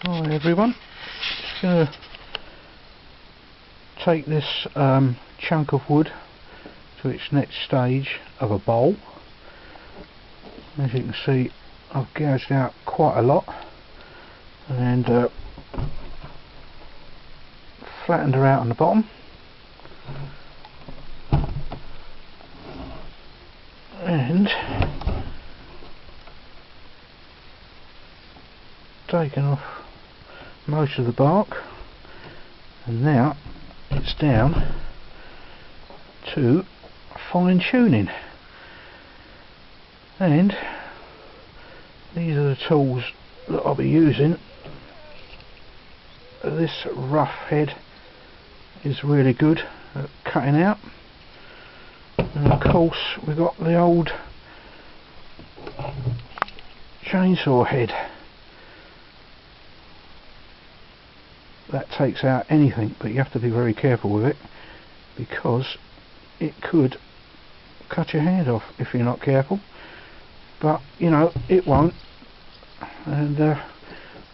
Hi everyone, just going to take this chunk of wood to its next stage of a bowl. As you can see, I've gouged out quite a lot and flattened her out on the bottom, and taken off most of the bark, and now it's down to fine tuning. And these are the tools that I'll be using. This rough head is really good at cutting out, and of course we've got the old chainsaw head that takes out anything, but you have to be very careful with it because it could cut your hand off if you're not careful. But you know, it won't, and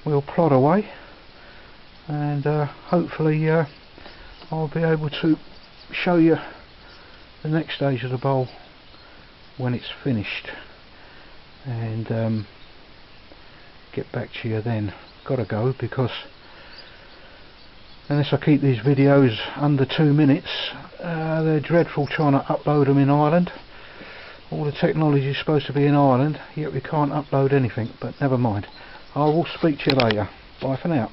we'll plod away, and hopefully I'll be able to show you the next stage of the bowl when it's finished, and get back to you then. Gotta go, because unless I keep these videos under 2 minutes, they're dreadful trying to upload them in Ireland. All the technology is supposed to be in Ireland, yet we can't upload anything, but never mind. I will speak to you later. Bye for now.